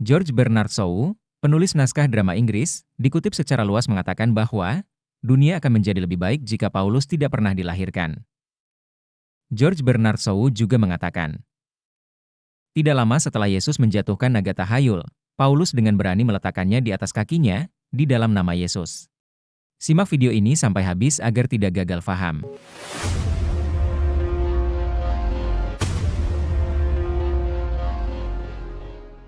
George Bernard Shaw, penulis naskah drama Inggris, dikutip secara luas mengatakan bahwa dunia akan menjadi lebih baik jika Paulus tidak pernah dilahirkan. George Bernard Shaw juga mengatakan, tidak lama setelah Yesus menjatuhkan naga tahayul, Paulus dengan berani meletakkannya di atas kakinya, di dalam nama Yesus. Simak video ini sampai habis agar tidak gagal faham.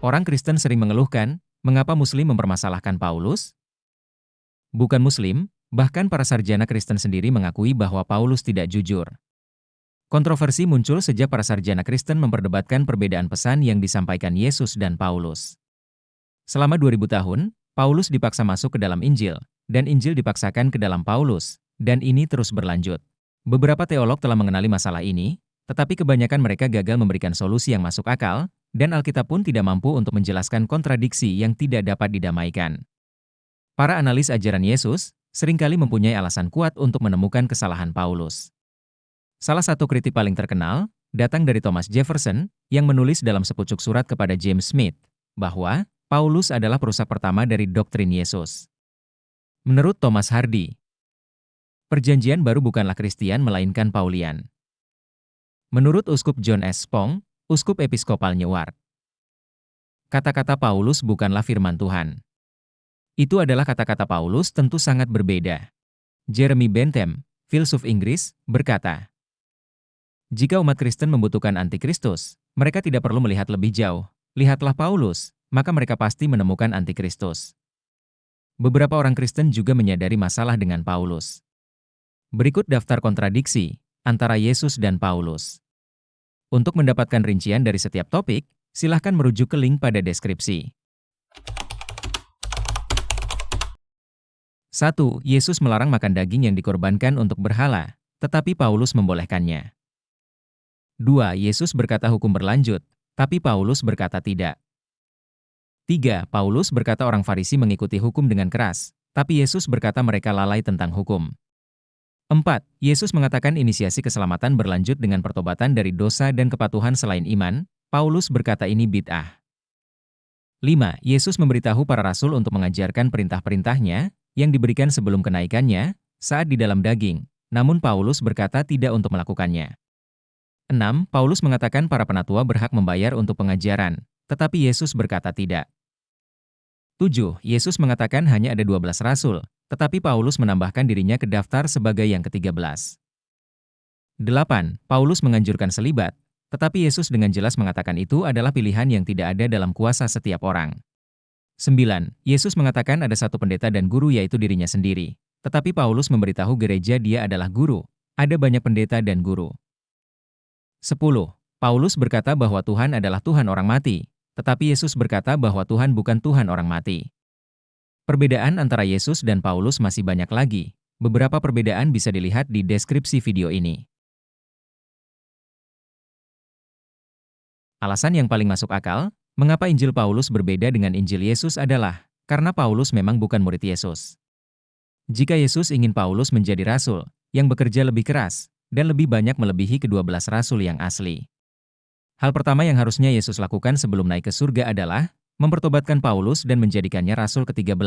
Orang Kristen sering mengeluhkan, mengapa Muslim mempermasalahkan Paulus? Bukan Muslim, bahkan para sarjana Kristen sendiri mengakui bahwa Paulus tidak jujur. Kontroversi muncul sejak para sarjana Kristen memperdebatkan perbedaan pesan yang disampaikan Yesus dan Paulus. Selama 2000 tahun, Paulus dipaksa masuk ke dalam Injil, dan Injil dipaksakan ke dalam Paulus, dan ini terus berlanjut. Beberapa teolog telah mengenali masalah ini, tetapi kebanyakan mereka gagal memberikan solusi yang masuk akal, dan Alkitab pun tidak mampu untuk menjelaskan kontradiksi yang tidak dapat didamaikan. Para analis ajaran Yesus seringkali mempunyai alasan kuat untuk menemukan kesalahan Paulus. Salah satu kritik paling terkenal datang dari Thomas Jefferson yang menulis dalam sepucuk surat kepada James Smith bahwa Paulus adalah perusak pertama dari doktrin Yesus. Menurut Thomas Hardy, Perjanjian Baru bukanlah Kristian melainkan Paulian. Menurut Uskup John S. Spong, Uskup Episkopal Newark, kata-kata Paulus bukanlah firman Tuhan. Itu adalah kata-kata Paulus tentu sangat berbeda. Jeremy Bentham, filsuf Inggris, berkata, jika umat Kristen membutuhkan antikristus, mereka tidak perlu melihat lebih jauh. Lihatlah Paulus, maka mereka pasti menemukan antikristus. Beberapa orang Kristen juga menyadari masalah dengan Paulus. Berikut daftar kontradiksi antara Yesus dan Paulus. Untuk mendapatkan rincian dari setiap topik, silahkan merujuk ke link pada deskripsi. 1. Yesus melarang makan daging yang dikorbankan untuk berhala, tetapi Paulus membolehkannya. 2. Yesus berkata hukum berlanjut, tapi Paulus berkata tidak. 3. Paulus berkata orang Farisi mengikuti hukum dengan keras, tapi Yesus berkata mereka lalai tentang hukum. 4. Yesus mengatakan inisiasi keselamatan berlanjut dengan pertobatan dari dosa dan kepatuhan selain iman, Paulus berkata ini bid'ah. 5. Yesus memberitahu para rasul untuk mengajarkan perintah-perintahnya, yang diberikan sebelum kenaikannya, saat di dalam daging, namun Paulus berkata tidak untuk melakukannya. 6. Paulus mengatakan para penatua berhak membayar untuk pengajaran, tetapi Yesus berkata tidak. 7. Yesus mengatakan hanya ada 12 rasul, tetapi Paulus menambahkan dirinya ke daftar sebagai yang ke-13. 8. Paulus menganjurkan selibat, tetapi Yesus dengan jelas mengatakan itu adalah pilihan yang tidak ada dalam kuasa setiap orang. 9. Yesus mengatakan ada satu pendeta dan guru yaitu dirinya sendiri, tetapi Paulus memberitahu gereja dia adalah guru, ada banyak pendeta dan guru. 10. Paulus berkata bahwa Tuhan adalah Tuhan orang mati, tetapi Yesus berkata bahwa Tuhan bukan Tuhan orang mati. Perbedaan antara Yesus dan Paulus masih banyak lagi. Beberapa perbedaan bisa dilihat di deskripsi video ini. Alasan yang paling masuk akal, mengapa Injil Paulus berbeda dengan Injil Yesus adalah karena Paulus memang bukan murid Yesus. Jika Yesus ingin Paulus menjadi rasul, yang bekerja lebih keras, dan lebih banyak melebihi ke-12 rasul yang asli. Hal pertama yang harusnya Yesus lakukan sebelum naik ke surga adalah mempertobatkan Paulus dan menjadikannya rasul ke-13,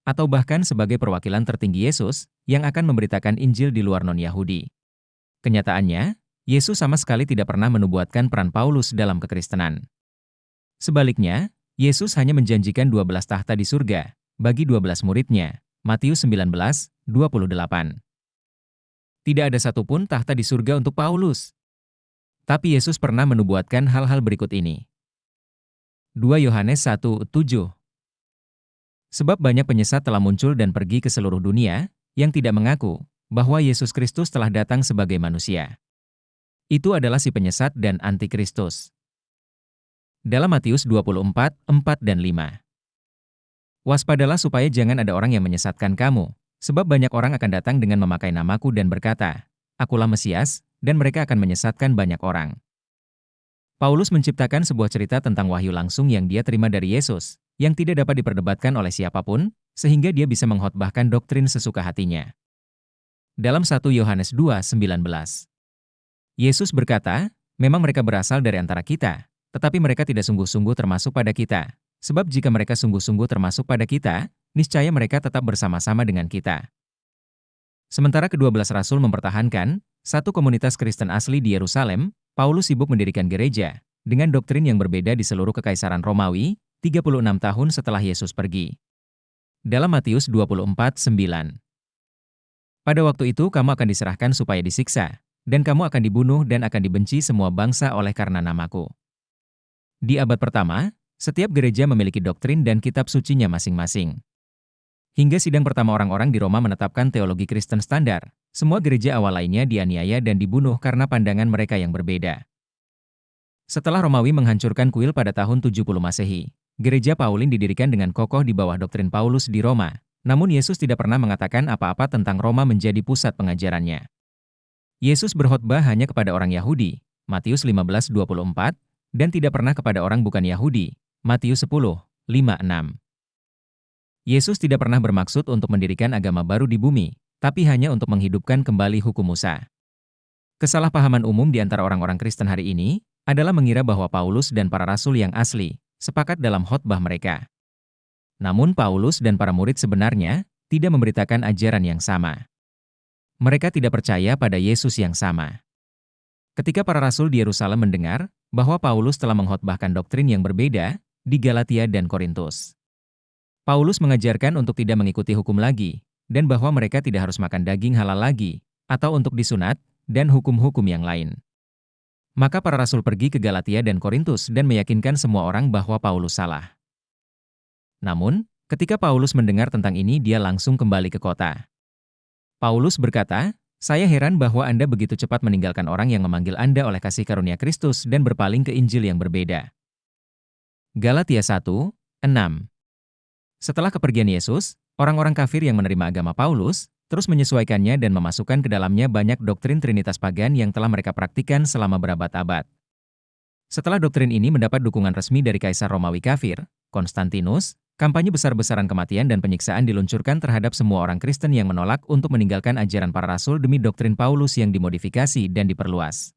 atau bahkan sebagai perwakilan tertinggi Yesus yang akan memberitakan Injil di luar non-Yahudi. Kenyataannya, Yesus sama sekali tidak pernah menubuatkan peran Paulus dalam kekristenan. Sebaliknya, Yesus hanya menjanjikan 12 tahta di surga bagi 12 muridnya, Matius 19:28. Tidak ada satupun tahta di surga untuk Paulus. Tapi Yesus pernah menubuatkan hal-hal berikut ini. 2 Yohanes 1:7. Sebab banyak penyesat telah muncul dan pergi ke seluruh dunia, yang tidak mengaku bahwa Yesus Kristus telah datang sebagai manusia. Itu adalah si penyesat dan antikristus. Dalam Matius 24:4 dan 5. Waspadalah supaya jangan ada orang yang menyesatkan kamu, sebab banyak orang akan datang dengan memakai namaku dan berkata, Akulah Mesias, dan mereka akan menyesatkan banyak orang. Paulus menciptakan sebuah cerita tentang wahyu langsung yang dia terima dari Yesus, yang tidak dapat diperdebatkan oleh siapapun, sehingga dia bisa mengkhotbahkan doktrin sesuka hatinya. Dalam 1 Yohanes 2:19. Yesus berkata, memang mereka berasal dari antara kita, tetapi mereka tidak sungguh-sungguh termasuk pada kita, Sebab jika mereka sungguh-sungguh termasuk pada kita, niscaya mereka tetap bersama-sama dengan kita. Sementara ke-12 rasul mempertahankan satu komunitas Kristen asli di Yerusalem, Paulus sibuk mendirikan gereja dengan doktrin yang berbeda di seluruh Kekaisaran Romawi, 36 tahun setelah Yesus pergi. Dalam Matius 24:9. Pada waktu itu kamu akan diserahkan supaya disiksa, dan kamu akan dibunuh dan akan dibenci semua bangsa oleh karena namaku. Di abad pertama, setiap gereja memiliki doktrin dan kitab sucinya masing-masing. Hingga sidang pertama orang-orang di Roma menetapkan teologi Kristen standar, semua gereja awal lainnya dianiaya dan dibunuh karena pandangan mereka yang berbeda. Setelah Romawi menghancurkan kuil pada tahun 70 Masehi, gereja Paulin didirikan dengan kokoh di bawah doktrin Paulus di Roma. Namun Yesus tidak pernah mengatakan apa-apa tentang Roma menjadi pusat pengajarannya. Yesus berkhotbah hanya kepada orang Yahudi, Matius 15:24, dan tidak pernah kepada orang bukan Yahudi, Matius 10:5-6. Yesus tidak pernah bermaksud untuk mendirikan agama baru di bumi, tapi hanya untuk menghidupkan kembali hukum Musa. Kesalahpahaman umum di antara orang-orang Kristen hari ini adalah mengira bahwa Paulus dan para rasul yang asli sepakat dalam khotbah mereka. Namun Paulus dan para murid sebenarnya tidak memberitakan ajaran yang sama. Mereka tidak percaya pada Yesus yang sama. Ketika para rasul di Yerusalem mendengar bahwa Paulus telah mengkhotbahkan doktrin yang berbeda di Galatia dan Korintus, Paulus mengajarkan untuk tidak mengikuti hukum lagi, dan bahwa mereka tidak harus makan daging halal lagi, atau untuk disunat, dan hukum-hukum yang lain. Maka para rasul pergi ke Galatia dan Korintus dan meyakinkan semua orang bahwa Paulus salah. Namun, ketika Paulus mendengar tentang ini dia langsung kembali ke kota. Paulus berkata, "Saya heran bahwa Anda begitu cepat meninggalkan orang yang memanggil Anda oleh kasih karunia Kristus dan berpaling ke Injil yang berbeda." Galatia 1:6. Setelah kepergian Yesus, orang-orang kafir yang menerima agama Paulus terus menyesuaikannya dan memasukkan ke dalamnya banyak doktrin Trinitas pagan yang telah mereka praktikkan selama berabad-abad. Setelah doktrin ini mendapat dukungan resmi dari Kaisar Romawi kafir, Konstantinus, kampanye besar-besaran kematian dan penyiksaan diluncurkan terhadap semua orang Kristen yang menolak untuk meninggalkan ajaran para rasul demi doktrin Paulus yang dimodifikasi dan diperluas.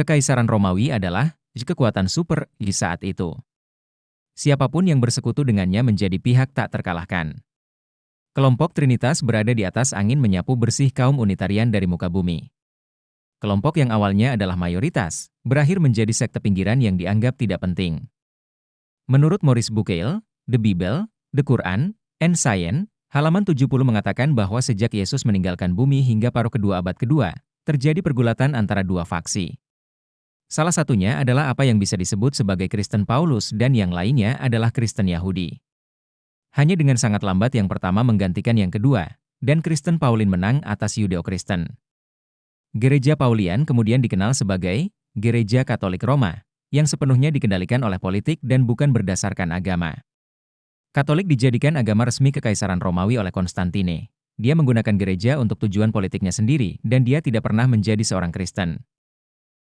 Kekaisaran Romawi adalah kekuatan super di saat itu. Siapapun yang bersekutu dengannya menjadi pihak tak terkalahkan. Kelompok Trinitas berada di atas angin menyapu bersih kaum Unitarian dari muka bumi. Kelompok yang awalnya adalah mayoritas, berakhir menjadi sekte pinggiran yang dianggap tidak penting. Menurut Maurice Bucaille, The Bible, The Quran, and Science, halaman 70 mengatakan bahwa sejak Yesus meninggalkan bumi hingga paruh kedua abad kedua, terjadi pergulatan antara dua faksi. Salah satunya adalah apa yang bisa disebut sebagai Kristen Paulus dan yang lainnya adalah Kristen Yahudi. Hanya dengan sangat lambat yang pertama menggantikan yang kedua, dan Kristen Paulin menang atas Yudeo-Kristen. Gereja Paulian kemudian dikenal sebagai Gereja Katolik Roma, yang sepenuhnya dikendalikan oleh politik dan bukan berdasarkan agama. Katolik dijadikan agama resmi Kekaisaran Romawi oleh Konstantine. Dia menggunakan gereja untuk tujuan politiknya sendiri dan dia tidak pernah menjadi seorang Kristen.